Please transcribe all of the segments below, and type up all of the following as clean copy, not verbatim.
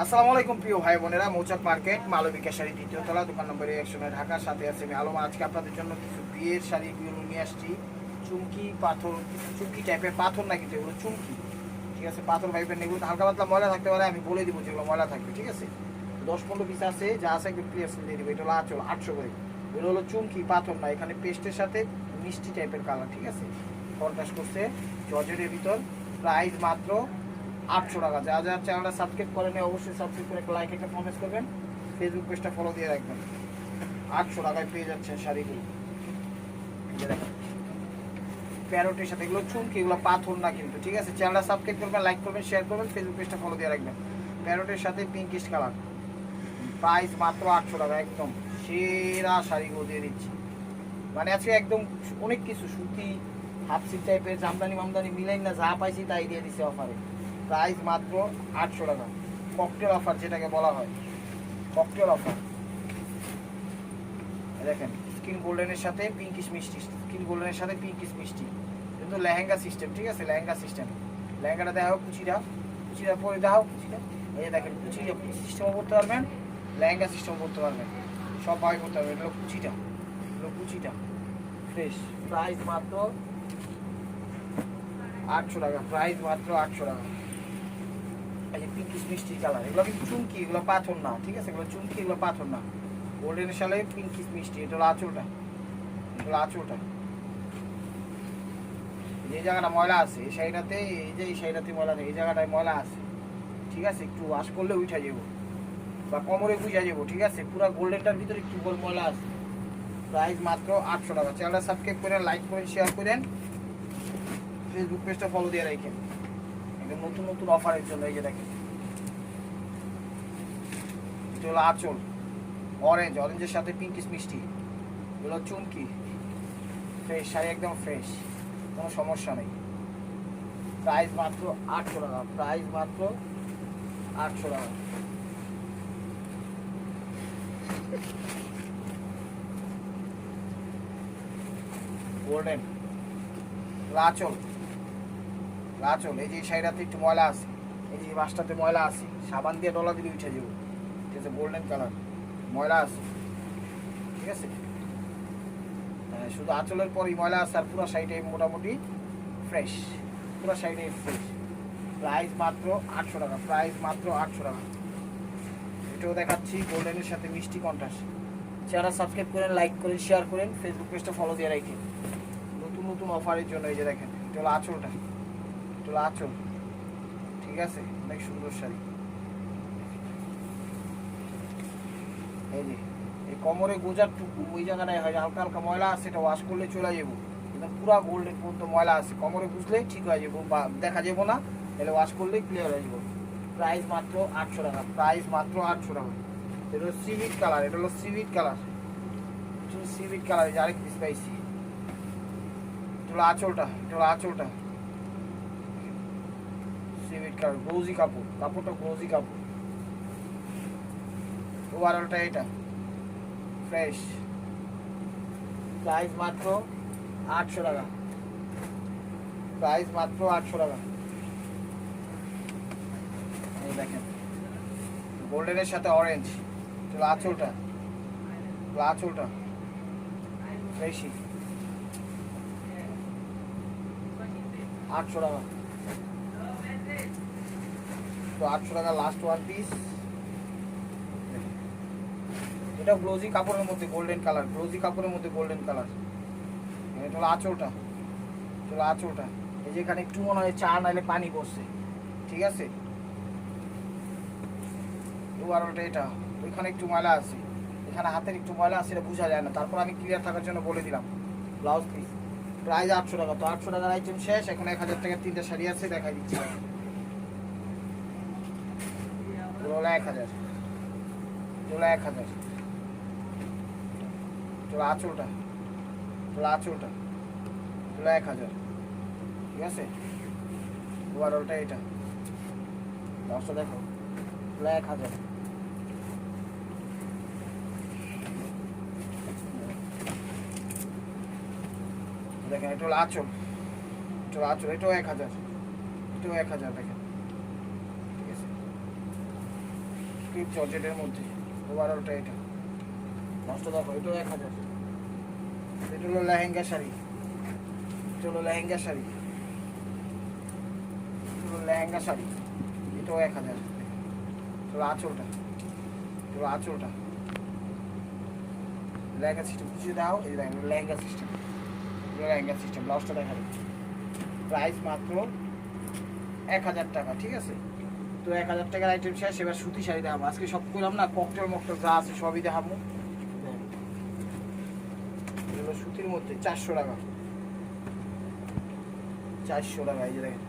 আসসালামু আলাইকুম প্রিয় ভাই বোনেরা, মৌচাক মার্কেট মালবিকা শাড়ি দ্বিতীয় তলা, দোকান নম্বর 109, ঢাকার সাথে আছে আমি আলম। আজকে আপনাদের জন্য কিছু বিয়ের শাড়িগুলো নিয়ে আসছি। চুমকি পাথর, চুমকি টাইপের পাথর না, কিন্তু এগুলো চুমকি, ঠিক আছে। পাথর ভাইবেন, এগুলো হালকা পাতলা ময়লা থাকতে পারে, আমি বলে দিব যেগুলো ময়লা থাকবে, ঠিক আছে। 10-15 পিস আছে, যা আছে একটু ক্লিয়ার দিয়ে দিব। এটা হলো আঁচল 800 করে। এগুলো হলো চুমকি পাথর না, এখানে পেস্টের সাথে মিষ্টি টাইপের কালার, ঠিক আছে। কন্ট্রাস্ট করছে জর্জেটের ভিতর। প্রাইস মাত্র 800 টাকা। যা যা চ্যানেলটা সাবস্ক্রাইব করেন অবশ্যই সাবস্ক্রাইব করে একটা লাইক একটা কমেন্ট করবেন, ফেসবুক পেজটা ফলো দিয়ে রাখবেন। 800 টাকায় পেয়ে যাচ্ছেন শাড়িগুলো। প্যারোটের সাথে এগুলো চুমকি, এগুলো পাথর না কিন্তু, ঠিক আছে। চ্যানেলটা সাবস্ক্রাইব করবেন, লাইক করবেন, শেয়ার করবেন, ফেসবুক পেজটা ফলো দিয়ে রাখবেন। প্যারোটের সাথে পিঙ্কিশ কালার, প্রাইস মাত্র 800 টাকা। একদম সেরা শাড়িগুলো দিয়ে দিচ্ছি। মানে আজকে একদম অনেক কিছু সুতি হাফসি টাইপের জামদানি মামদানি মিলাই না, যা পাইছি তাই দিয়ে দিচ্ছে অফারে। প্রাইস মাত্র 800 টাকা। ককটেল অফার যেটাকে বলা হয়, ককটেল অফার। দেখেন স্কিন গোল্ডেনের সাথে পিঙ্কিশ মিষ্টি, স্কিন গোল্ডেনের সাথে পিঙ্কিশ মিষ্টি, কিন্তু লেহেঙ্গা সিস্টেম, ঠিক আছে। লেহেঙ্গা সিস্টেম, লেহেঙ্গাটা দেখা হোক, কুচিটা কুচিটা পরে দেখা হোক, কুচিটা এই দেখেন, কুচি সিস্টেমও করতে পারবেন, লেহেঙ্গা সিস্টেমও করতে পারবেন, সব ভাবে করতে পারবেন। এগুলো কুচিটা, এগুলো কুচিটা ফ্রেশ। প্রাইস মাত্র 800 টাকা। প্রাইস মাত্র 800 টাকা। এই যে পিঙ্কিশ মিষ্টি কালার, এগুলো কিন্তু চুমকি, এগুলো পাথর না, ঠিক আছে। এগুলো চুমকি, এগুলো পাথর না। গোল্ডেনের সালে পিঙ্কিশ মিষ্টি। এটা হলো আঁচলটা, এটা হলো আঁচলটা। যে জায়গাটা ময়লা আছে এই শাড়িটাতে, এই যে এই শাড়িটাতে ময়লা নেই, এই জায়গাটায় ময়লা আছে, ঠিক আছে। একটু ওয়াশ করলে উঠে যাবো বা কোমরে বুঝা যাবো, ঠিক আছে। পুরো গোল্ডেনটার ভিতরে একটু ময়লা আছে। প্রাইস মাত্র 800 টাকা। চ্যানেলটা সাবস্ক্রাইব করেন, লাইক করেন, শেয়ার করেন, ফেসবুক পেজটা ফলো দিয়ে রাখেন একদম নতুন নতুন অফারের জন্য। এই যে দেখেন, এটা হলো আঁচল অরেঞ্জ, অরেঞ্জের সাথে পিঙ্কিশ মিষ্টি, এগুলো চুমকি ফ্রেশ শাড়ি, একদম ফ্রেশ, কোনো সমস্যা নেই। প্রাইস মাত্র 800 টাকা। প্রাইস মাত্র 800 টাকা। গোল্ডেন লাচল, লাচল। এই যে এই শাড়িটাতে একটু ময়লা আছে, এই যে বাসটাতে ময়লা আছে, সাবান দিয়ে ডলা দিলে উঠে যাবো, ঠিক আছে। গোল্ডেন কালার, ময়লা আছে, ঠিক আছে। শুধু আঁচলের পরই ময়লা আছে, আর পুরো শাড়িটাই মোটামুটি ফ্রেশ, পুরো শাড়িটাই ফ্রেশ। প্রাইস মাত্র 800 টাকা। প্রাইস মাত্র 800 টাকা। এটাও দেখাচ্ছি গোল্ডেনের সাথে মিষ্টি কন্ট্রাস্ট। চ্যানেল সাবস্ক্রাইব করেন, লাইক করেন, শেয়ার করেন, ফেসবুক পেজটা ফলো দিয়ে রাখেন নতুন নতুন অফারের জন্য। এই যে দেখেন, এটা হলো আঁচলটা, এটা হলো আঁচল, ঠিক আছে। অনেক সুন্দর শাড়ি। এই যে এই কোমরে গোজার ওই জায়গাটায় হয় হালকা হালকা ময়লা আছে, এটা ওয়াশ করলে চলে যাবো। কিন্তু পুরা গোল্ডেন পর্যন্ত ময়লা আছে, কোমরে বুঝলে ঠিক হয়ে যাবো বা দেখা যাবো না, তাহলে ওয়াশ করলেই ক্লিয়ার হয়ে যাবো। প্রাইস মাত্র 800 টাকা। প্রাইস মাত্র 800 টাকা। এটা হলো সিভিট কালার, এটা হলো সিভিট কালার, এটা হলো সিভিট কালার। এই যে আরেক পিস পাইছি, এটা হলো আঁচলটা, এটা হলো আঁচলটা, সিভিট কালার, গ্লোজি কাপড়, কাপড়টা গ্লোজি কাপড়। ওভারঅলটা এটা ফ্রেশ। প্রাইস মাত্র 800 টাকা। প্রাইস মাত্র 800 টাকা। এই দেখেন গোল্ডেনের সাথে অরেঞ্জ, এটা আঁচলটা, আঁচলটা ফ্রেশি। 800 টাকা। তো 800 টাকা লাস্ট ওয়ান পিস। এটা গ্লোজি কাপড়ের মধ্যে গোল্ডেন কালার, গ্লোজি কাপড়ের মধ্যে গোল্ডেন কালার। এটা হলো আঁচলটা, এটা হলো আঁচলটা। এই যে এখানে একটু মনে হয় চা নাইলে পানি পড়ছে, ঠিক আছে। ওভারঅলটা এটা, ওইখানে একটু ময়লা আছে, এখানে হাতের একটু ময়লা আছে, এটা বোঝা যায় না, তারপর আমি ক্লিয়ার থাকার জন্য বলে দিলাম। ব্লাউজ পিস প্রাইস 800 টাকা। তো 800 টাকার আইটেম শেষ, এখন 1000 টাকার 3টা শাড়ি আছে, দেখাই দিচ্ছি। এগুলো হলো 1000, এগুলো 1000। তোলা আঁচলটা, তোলা আঁচলটা, তোলা 1000, ঠিক আছে। ওভারঅলটা এটা, দশটা দেখো, তোলা 1000। দেখেন এটা হলো আঁচল, এটা হলো আঁচল, এটাও 1000, এটাও 1000 দেখেন, ঠিক আছে। ক্রিপ জর্জেটের মধ্যে ওভারঅলটা এটা নষ্ট দেখো, এটাও 1000। এটা হলো লেহেঙ্গা শাড়ি, এটা হলো লেহেঙ্গা শাড়ি, এটা হলো লেহেঙ্গা শাড়ি, এটাও 1000। এটা আঁচলটা, এটা আঁচলটা লেহেঙ্গা সিস্টেম বুঝিয়ে দাও। এই দেখেন লেহেঙ্গা সিস্টেম, লেহেঙ্গা সিস্টেম। ব্লাউজটা দেখা যাবে, প্রাইস মাত্র 1000 টাকা। ঠিক আছে, তো 1000 টাকার আইটেম শেষ। এবার সুতি শাড়ি দেখাবো। আজকে সব করলাম না, ককটেল মকটেল যা আছে সবই দেখাবো। এগুলো সুতির মধ্যে 400 টাকা, 400 টাকা। এই যে দেখেন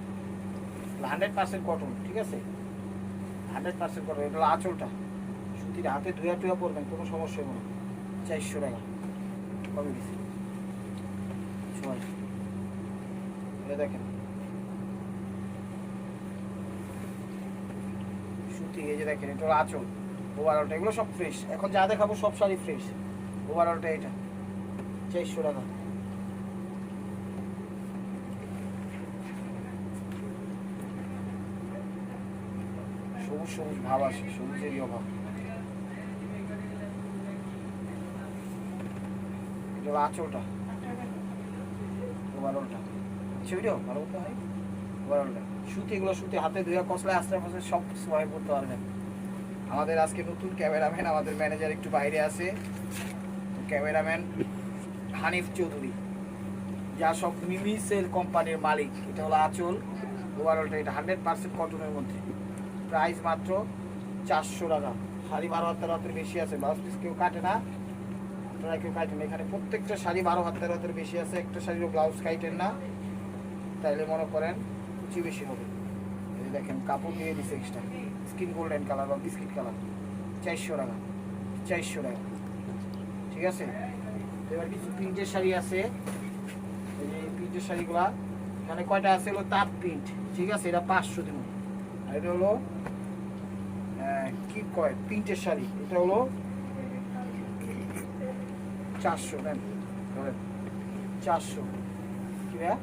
100% কটন। ঠিক আছে, 100% কটন। এটা হলো আঁচলটা, সুতির, হাতে ধুয়া টুয়া পরবেন, কোনো সমস্যা হবে না। 400 টাকা কমে গেছে সবাই। এটা দেখেন সুতি, এই যে দেখেন এটা হলো আঁচল, ওভারঅলটা। এগুলো সব ফ্রেশ, এখন যা দেখাবো সব শাড়ি ফ্রেশ। ওভারঅলটা এটা 400 টাকা। সবুজ সবুজ ভাব আসে, সবুজেরই অভাব। এটা হলো আঁচলটা, ওভারঅলটা ছবিটাও ভালো মতো হয়। ওভারঅলটা সুতি, এগুলো সুতি, হাতে ধুয়ে কসলায় আস্তে আস্তে সব সময় করতে পারবেন। আমাদের আজকে নতুন ক্যামেরাম্যান, আমাদের ম্যানেজার একটু বাইরে আছে, ক্যামেরাম্যান হানিফ চৌধুরী, যা সব মিমিসের কোম্পানির মালিক। এটা হলো আঁচল, ওভারঅলটা এটা 100% কটনের মধ্যে। প্রাইস মাত্র 400 টাকা। শাড়ি 12 হাতের বেশি আছে, ব্লাউজ পিস কেউ কাটে না, আপনারা কেউ কাটেন। এখানে প্রত্যেকটা শাড়ি 12 হাতের বেশি আছে। একটা শাড়িরও ব্লাউজ কাটেন না, তাইলে মনে করেন কুচি বেশি হবে। এই দেখেন কাপড় দিয়ে দিচ্ছে এক্সট্রা, স্কিন গোল্ডেন কালার বা বিস্কিট কালার। 400 টাকা, 400 টাকা। ঠিক আছে, এবার কিছু প্রিন্টের শাড়ি আছে। এই যে প্রিন্টের শাড়িগুলা এখানে কয়টা আছে হলো তাঁত প্রিন্ট। ঠিক আছে, এটা 500 দিন। আর এটা হলো কি কয় প্রিন্টের শাড়ি, এটা হলো 400। নেন 400। কি ভাইয়া,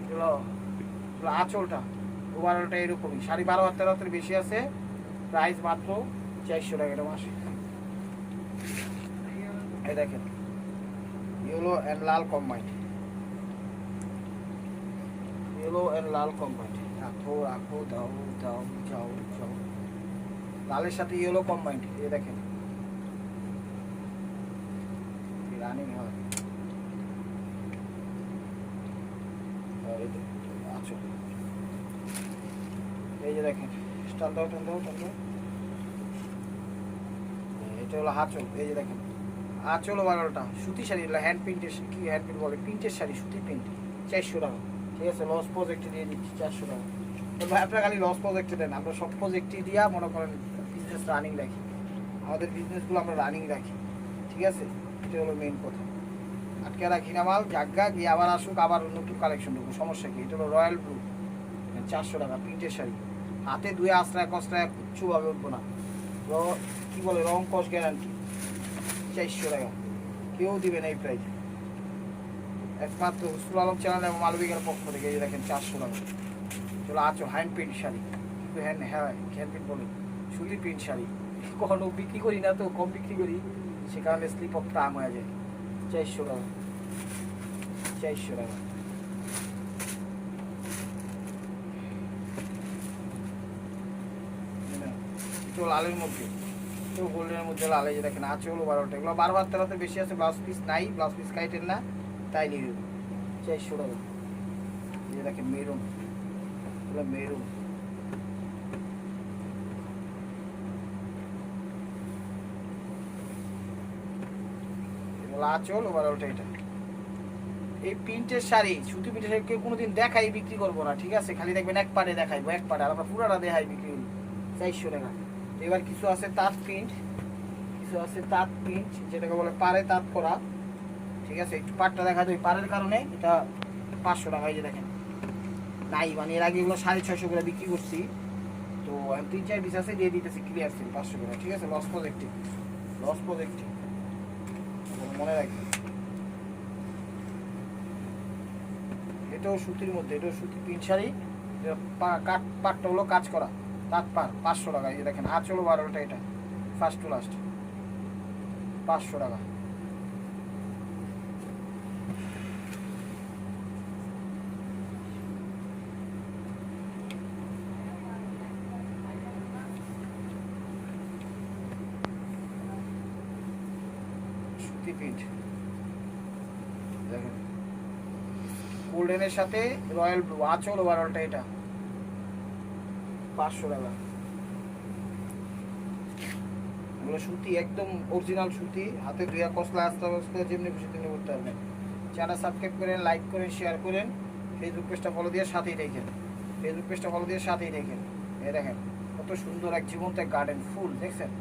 এগুলো আঁচলটা, ওভারঅলটা এরকমই। শাড়ি 12 হাতের বেশি আছে, প্রাইস মাত্র 400 টাকা। এটা মাসে এই দেখেন yellow and Lal combined, yellow and Lal combined. রাখো রাখো, দাও দাও, যাও যাও। লালের সাথে ইয়েলো কম্বাইন্ড, এই দেখেন রানিং হয়। আচ্ছা, এই যে দেখেন টান দাও টান দাও টান দাও। এটা হলো আঁচল, এই যে দেখেন আঁচল ওভারঅলটা সুতি শাড়ি, হ্যান্ড প্রিন্টের, কি হ্যান্ড প্রিন্ট বলে, প্রিন্টের শাড়ি, সুতি প্রিন্ট। 400 টাকা। ঠিক আছে, লস প্রজেক্টে দিয়ে দিচ্ছি 400 টাকা। তো ভাই আপনারা খালি লস প্রজেক্টে দেন, আমরা সব প্রজেক্টই দিয়া মনে করেন বিজনেস রানিং রাখি, আমাদের বিজনেসগুলো আমরা রানিং রাখি। ঠিক আছে, এটা হলো মেইন কথা। আটকে রাখি না মাল, জাগা গিয়ে আবার আসুক, আবার নতুন কালেকশন ঢুকুক, সমস্যা কি। এটা হলো রয়্যাল ব্লু, 400 টাকা প্রিন্টের শাড়ি। হাতে ধুয়ে আশ্রয় কষ্টয় কিচ্ছুভাবে উঠবো না, কি বলে রং কস গ্যারান্টি। 400 টাকা, কেউ দিবে না এই প্রাইস, একমাত্র হুসনুল আলম চ্যানেল এবং মালবিকার পক্ষ থেকে। এই দেখেন 400 টাকা। চলো আছো হ্যান্ড প্রিন্ট শাড়ি, কিন্তু হ্যান্ড প্রিন্ট বলে সুতি প্রিন্ট শাড়ি। কখনো বিক্রি করি না তো, কম বিক্রি করি, সে কারণে স্লিপ অফ টাং হয়ে যায়। 400 টাকা, 400 টাকা। তো লালের মধ্যে, তো গোল্ডেনের মধ্যে লাল, এই যে দেখেন আঁচল ওভারঅলটা। এগুলো 12 হাতের বেশি আছে, ব্লাউজ পিস নাই, ব্লাউজ পিস কাইটেন না, তাই নিয়ে নেব। 400 টাকা। এই যে দেখেন মেরুন, এগুলো মেরুন। এগুলো আঁচল ওভারঅলটা এটা। এই প্রিন্টের শাড়ি, সুতি প্রিন্টের শাড়ি কেউ কোনোদিন দেখাই বিক্রি করবো না। ঠিক আছে, খালি দেখবেন এক পাটে দেখাইবো, এক পাটে, আর আমরা পুরাটা দেখাই বিক্রি করি। 400 টাকা। এবার কিছু আছে তাঁত প্রিন্ট, কিছু আছে তাঁত প্রিন্ট, যেটাকে বলে পাড়ে তাঁত করা। ঠিক আছে, একটু পাটটা দেখা যায়, পাড়ের কারণে এটা 500 টাকা। এই যে দেখেন নাই, মানে এর আগে এগুলো 650 করে বিক্রি করছি, তো 3-4 পিস আছে, দিয়ে দিতেছি ক্লিয়ার সেল 500 করে। ঠিক আছে, লস প্রজেক্টিভ, লস প্রজেক্টিভ, মনে রাখবেন। এটাও সুতির মধ্যে, এটাও সুতি প্রিন্ট শাড়ি, পাটটা হলো কাজ করা, তাঁতপার 500 টাকা। এই দেখেন আঁচল ওভারঅলটা এটা ফার্স্ট টু লাস্ট 500 টাকা। সুতি প্রিন্ট দেখেন গোল্ডেনের সাথে রয়্যাল ব্লু আঁচল ওভারঅলটা এটা 500 টাকা। এগুলো সুতি একদম অরিজিনাল সুতি, হাতে ধুয়া কসলা আস্তে আস্তে যেমনি খুশি তেমনি করতে পারবেন। চ্যানেল সাবস্ক্রাইব করেন, লাইক করেন, শেয়ার করেন, ফেসবুক পেজটা ফলো দিয়ে সাথেই রেখেন। ফেসবুক পেজটা ফলো দিয়ে সাথেই রেখেন। এই দেখেন কত সুন্দর এক জীবন্ত এক গার্ডেন ফুল দেখছেন,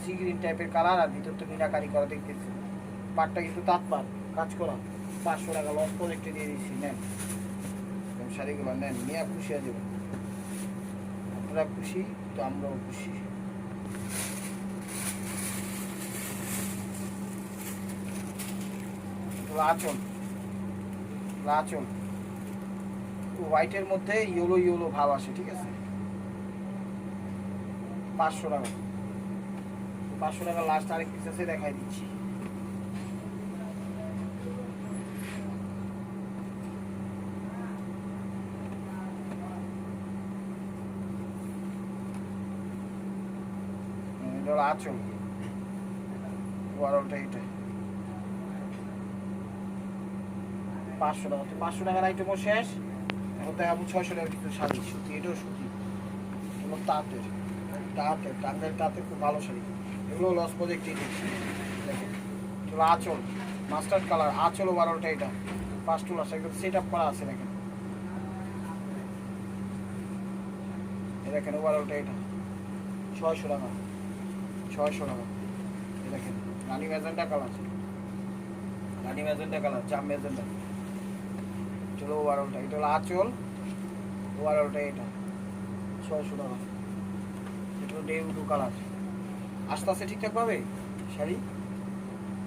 সি গ্রিন টাইপের কালার আর ভিতর তো মিনাকারি করা দেখতেছি। পাটটা কিন্তু তাঁতপাট কাজ করা 500 টাকা লস প্রজেক্টে দিয়ে দিচ্ছি। নেন শাড়িগুলো নেন, নিয়ে খুশি হয়ে যাবেন। আপনারা খুশি তো আমরাও খুশি। আঁচল আঁচল হোয়াইটের মধ্যে ইয়েলো ইয়েলো ভাব আসে, ঠিক আছে 500 টাকা। 500 টাকা লাস্ট আরেক পিস আছে দেখাই দিচ্ছি। আঁচল ওভারঅলটা এটা 500 টাকা। 500 টাকার আইটেমও শেষ। এখন দেখাবো 600 টাকার কিছু শাড়ি সুতি, এটাও সুতি, এগুলো তাঁতের টাঙ্গের তাঁতের খুব ভালো শাড়ি। এগুলো লস প্রজেক্টই দেখছি। দেখেন এগুলো আঁচল মাস্টার্ড কালার আঁচল ওভারঅলটা এটা ফার্স্ট টু লাস্ট একদম সেট আপ করা আছে। দেখেন দেখেন ওভারঅলটা এটা 600 টাকা 600 টাকা। দেখেন রানী ম্যাজেন্টা কালার, রানী ম্যাজেন্টা কালার জাম ম্যাজেন্টা। চলো ওভারঅলটা এটা হলো আঁচল ওভারঅলটা এটা 600 টাকা। এটা হলো ডে ব্লু কালার। আস্তে আস্তে ঠিকঠাক পাবে শাড়ি,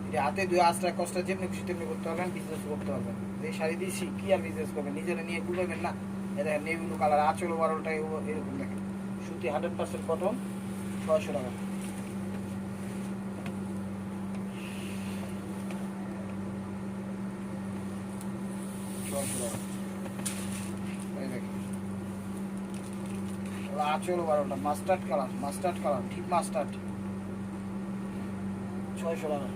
এটা হাতে দুই আস্তে কষ্ট যেমনি খুশি তেমনি করতে পারবেন, বিজনেস করতে পারবেন। এই শাড়ি দিয়েছি কি আর বিজনেস করবেন, নিজেরা নিয়ে ঘুরবেন না। এটা দেখেন নেভি ব্লু কালার আঁচল ওভারঅলটা এরকম দেখেন সুতি 100% কটন 600 টাকা। আঁচল ওভারঅলটা মাস্টার্ড কালার ঠিক মাস্টার্ড 600 টাকা।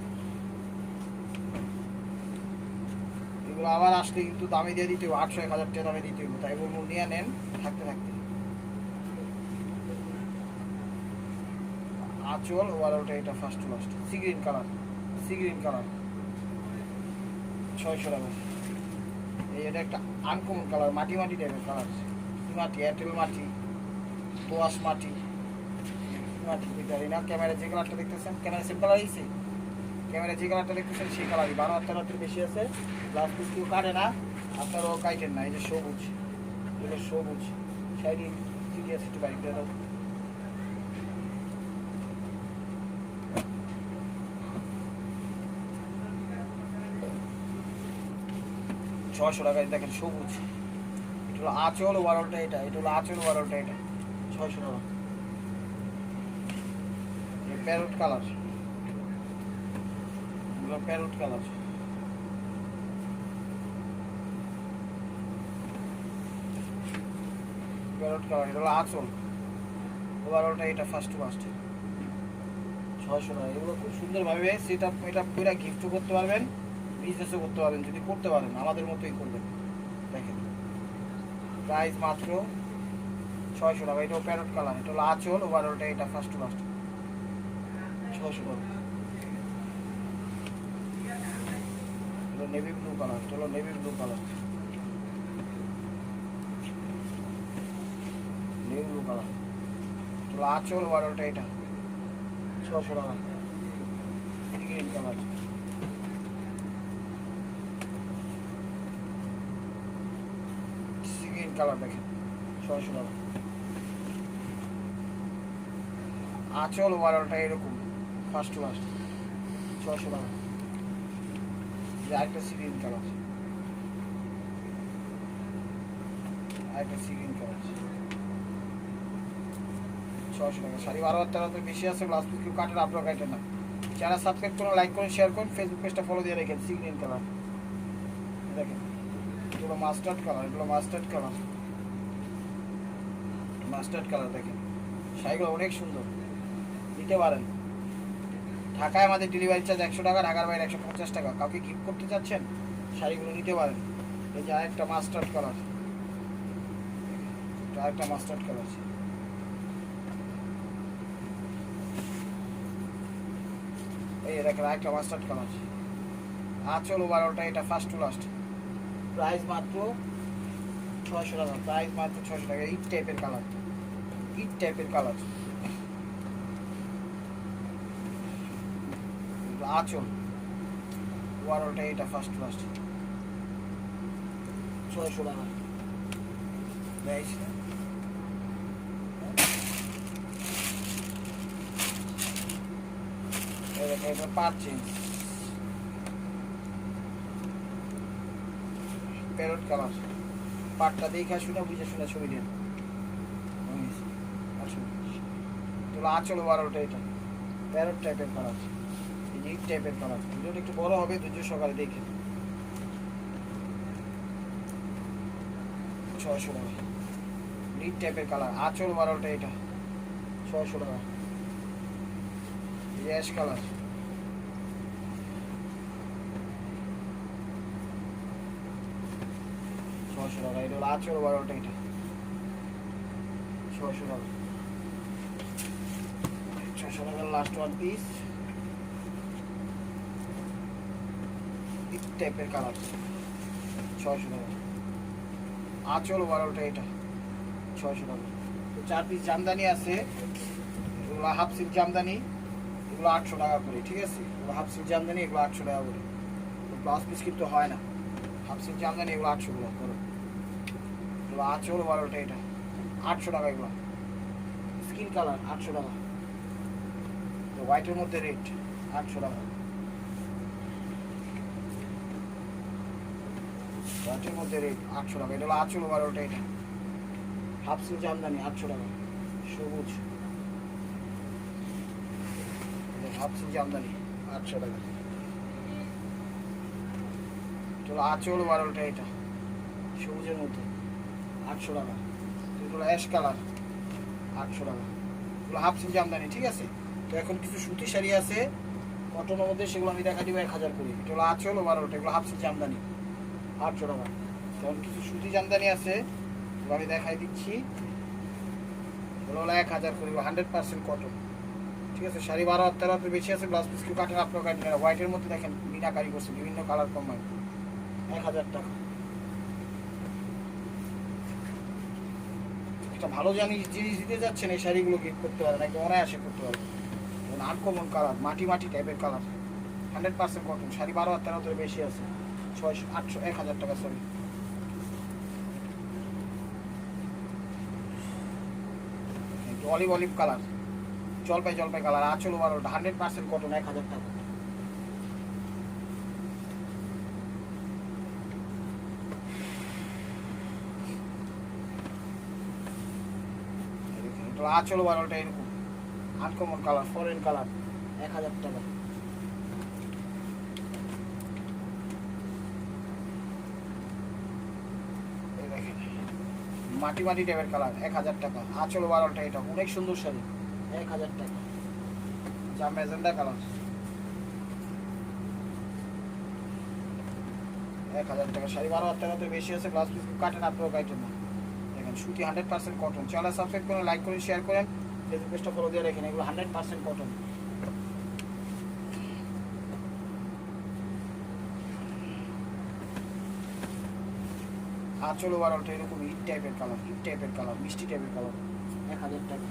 এগুলো আবার আসলে কিন্তু দামে দিয়ে দিতে হবে, 800-1000 টাকা দামে দিতে হবে। তাই বলবো নিয়ে নেন থাকতে থাকতে। আঁচল ওভারঅলটা এটা first to last C green colour 600 টাকা। এটা একটা আনকমন কালার মাটি টাইপের কালার, মাটি এয়ারটেল মাটি দোয়াশ মাটি না। ক্যামেরা যে কালারটা দেখতেছেন ক্যামেরা সেম কালার হয়েছে, ক্যামেরা যে কালারটা দেখতেছেন সেই কালারই 12-13 বেশি আছে। প্লাস পিস কেউ কাটে না, আপনারাও কাটেন না। এই যে সবুজ, এগুলো সবুজ শাড়ি ঠিক আছে, একটু বাইক দিয়ে দাও। ছয়শো টাকায় দেখেন সবুজ। এটা হলো আঁচল ওভারঅলটা এটা হলো আঁচল ওভারঅলটা এটা 600 টাকা। প্যারট কালার, প্যারট কালার এটা হলো আঁচল ওভারঅলটা এটা ফার্স্ট টু ফার্স্ট 600 টাকা। এগুলো খুব সুন্দরভাবে সেট আপ করে গিফটও করতে পারবেন, বিজনেসও করতে পারবেন যদি করতে পারেন, আমাদের মতোই করবেন। দেখেন প্রাইস মাত্র 600 টাকা। এটাও প্যারট কালার, এটা হলো আঁচল ওভারঅলটা এটা ফার্স্ট টু ফার্স্ট 600 টাকা। এটা নেভি ব্লু কালার, এটা হলো নেভি ব্লু কালার এটা হলো আঁচল ওভারঅলটা এটা 600 টাকা। গ্রিন কালার গ্রিন কালার দেখেন 600 টাকা। আঁচল ওভারঅলটা এরকম ফার্স্ট টু ফার্স্ট 600 টাকা। আরেকটা গ্রিন কালার, আরেকটা গ্রিন কালার 600 টাকা। শাড়ি 12-13 বেশি আছে, ব্লাউজ পিস কেউ কাটেন, আপনারা কাটেন না। চ্যানেল সাবস্ক্রাইব করুন, লাইক করুন, শেয়ার করুন, ফেসবুক পেজটা ফলো দিয়ে রেখেন। সি গ্রিন কালার দেখেন, এগুলো মাস্টার্ড কালার, এগুলো মাস্টার্ড কালার, মাস্টার্ড কালার দেখেন। শাড়িগুলো অনেক সুন্দর, নিতে পারেন। ঢাকায় আমাদের ডেলিভারি চার্জ 100 টাকা, ঢাকার বাইরে 150 টাকা। কাউকে গিফট করতে চাচ্ছেন, শাড়িগুলো নিতে পারেন। এই যে আরেকটা মাস্টার্ড কালার, আরেকটা মাস্টার্ড কালার, এই দেখেন আরেকটা মাস্টার্ড কালার। আঁচল ওভারঅলটা এটা ফার্স্ট টু লাস্ট, প্রাইস মাত্র 600 টাকা, প্রাইস মাত্র 600 টাকা। ইট টাইপের কালার, ইট টাইপের কালার। আঁচল ওভারঅলটা এটা ফার্স্ট টু লাস্ট 600 টাকা। পারচেঞ্জ প্যারট কালার, পাটটা দেখে শুনে বুঝে শুনে ছবি দেন। আঁচল ওভারঅলটা এটা প্যারট টাইপের কালার, ইট টাইপের কালার। ভিডিওটা একটু বড় হবে, ধৈর্য সকালে দেখে। 600 টাকা, ইট টাইপের কালার। আঁচল ওভারঅলটা এটা 600 টাকা। অ্যাশ কালার, টাকা। এটা হলো আঁচল ওভারঅলটা এটা 600 টাকা। 600 টাকার লাস্ট ওয়ান পিস, টাইপের কালার 600 টাকা। আঁচল ওভারঅলটা এটা 600 টাকা। তো 4 পিস জামদানি আছে, এগুলো হাফ সিল্ক জামদানি, এগুলো 800 টাকা করে, ঠিক আছে। এগুলো হাফ সিল্ক জামদানি, এগুলো 800 টাকা করে। ব্লাউজ পিস কিন্তু হয় না, হাফ সিল্ক জামদানি, এগুলো 800 টাকা করে। এগুলো আঁচল ওভারঅলটা এটা 800 টাকা। এগুলো স্কিন কালার 800 টাকা। তো হোয়াইটের মধ্যে রেড 800 টাকা। হোয়াইটের মধ্যে রেড 800 টাকা। এটা হলো আঁচল ওভারঅলটা এটা হাফ সিল্ক জামদানি 800 টাকা। সবুজ হাফ সিল্ক জামদানি 800 টাকা। এটা হলো আঁচল ওভারঅলটা এটা সবুজের মধ্যে 800 টাকা। এগুলো অ্যাশ কালার 800 টাকা। এগুলো হাফ সিল্ক জামদানি, ঠিক আছে। তো এখন কিছু সুতি শাড়ি আছে কটনের মধ্যে, সেগুলো আমি দেখা দিব 1000 করে। এটা হলো আঁচল ওভারঅলটা, এগুলো হাফ সিল্ক জামদানি 800 টাকা। তখন কিছু সুতি জামদানি আছে, এগুলো আমি দেখাই দিচ্ছি। এগুলো হলো 1000 করে, 100% কটন, ঠিক আছে। শাড়ি 12-13 বেশি আছে, ব্লাউজ পিস কেউ কাটেন, আপনার কাটেন। হোয়াইটের মধ্যে দেখেন মিনাকারি করছে, বিভিন্ন কালার কম্বাইন 1000 টাকা। একটা ভালো জিনিস দিতে যাচ্ছেন, এই শাড়িগুলো গিফট করতে পারেন, একদম অনায়াসে করতে পারেন। আনকমন কালার, মাটি মাটি টাইপের কালার, 100% কটন। শাড়ি 12-13 বেশি আছে, 1000 টাকা। সরি, অলিভ অলিভ কালার, জলপাই জলপাই কালার। আঁচল ওভারঅলটা 100% কটন 1000 টাকা। আঁচল ওভারঅলটা এরকম আনকমন কালার, ফরেন কালার 1000 টাকা। মাটি মাটি টাইপের কালার 1000 টাকা। আঁচল ওভারঅলটা এটা অনেক সুন্দর শাড়ি 1000 টাকা। যা ম্যাজেন্ডা কালার 1000 টাকা। শাড়ি 12-13 বেশি আছে, ব্লাউজ পিস কাটেন, আপনারও কাটেন না। দেখেন সুতি 100% কটন। চ্যানেল সাবস্ক্রাইব করেন, লাইক করেন, শেয়ার করেন, ফেসবুক পেজটা ফলো দিয়ে রাখেন। এগুলো 100% কটন। আঁচল ওভারঅলটা এরকম ইট টাইপের কালার, ইট টাইপের কালার, মিষ্টি টাইপের কালার 1000 টাকা।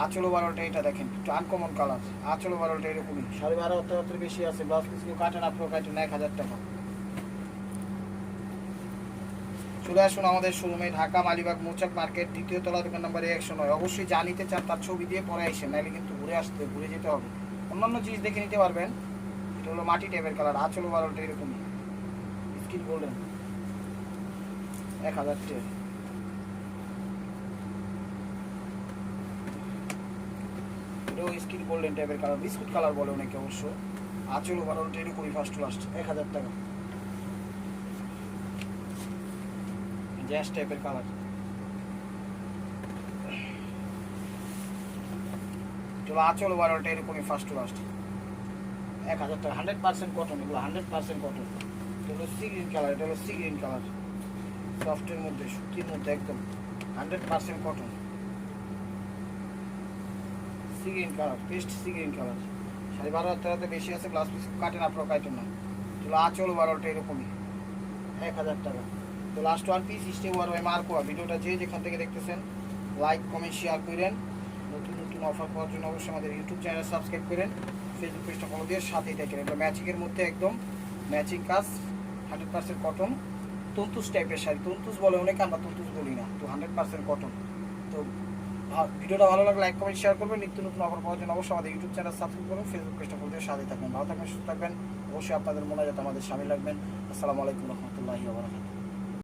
আঁচল ওভারঅলটা এটা দেখেন একটু আনকমন কালার। আঁচল ওভারঅলটা এরকমই, 12.5 বেশি আছে, ব্লাউজ পিস কেউ কাটেন, আপনার কাটেন 1000 টাকা। চলে আসুন আমাদের শোরুমে, ঢাকা মালিবাগ মৌচাক মার্কেট, 2য় তলা, দোকান নাম্বার 109। অবশ্যই যা নিতে চান তার ছবি দিয়ে পরে আসেন, নাহলে কিন্তু ঘুরে যেতে হবে। অন্যান্য জিনিস দেখে নিতে পারবেন। এটা হলো মাটি টাইপের কালার, আঁচল ওভারঅলটা এরকমই স্কিন গোল্ডেন 1000 টাকা। এটাও স্কিন গোল্ডেন টাইপের কালার, বিস্কুট কালার বলে অনেকে অবশ্য। আঁচল ওভারঅলটা এরকমই ফার্স্ট টু লাস্ট 1000 টাকা। জ্যাস টাইপের কালার, চলো আঁচল ওভারঅলটা এরকমই ফার্স্ট টু লাস্ট 1000 টাকা। 100% কটন, এগুলো 100% কটন। এটা হলো সি গ্রিন কালার, এটা হলো সি গ্রিন কালার, সফটের মধ্যে সুতির মধ্যে একদম 100% cotton. Sea green colour, paste sea green colour, 12,500 টাকাতে বেশি আছে, গ্লাস পিস কাটেন আপনার কাটেন না। চলো আঁচল ওভারঅলটা এরকমই 1000 টাকা। তো লাস্ট ওয়ান পিস স্টেপ ওয়ার ওই মার্কোয়া। ভিডিওটা যে যেখান থেকে দেখতেছেন লাইক কমেন্ট শেয়ার করেন। নতুন নতুন অফার পাওয়ার জন্য অবশ্যই আমাদের ইউটিউব চ্যানেল সাবস্ক্রাইব করেন, ফেসবুক পেজটা ফলো দিয়ে সাথেই থাকেন। এটা ম্যাচিংয়ের মধ্যে একদম ম্যাচিং কাজ, 100% কটন, তন্তুস টাইপের শাড়ি। তন্তুস বলে অনেকে, আমরা তন্তুস বলি না, তো 100% কটন। তো ভিডিওটা ভালো লাগলে লাইক কমেন্ট শেয়ার করবেন। নিত্য নতুন অফার পাওয়ার জন্য অবশ্যই আমাদের ইউটিউব চ্যানেল সাবস্ক্রাইব করুন, ফেসবুক পেজটা ফলো দিয়ে সাথেই থাকবেন। ভালো থাকবেন, সুস্থ থাকবেন। অবশ্যই আপনাদের মনে যাতে আমাদের সামিল রাখবেন। আসসালামু আলাইকুম রহমতুল্লাহি ওয়া বারাকাতুহু।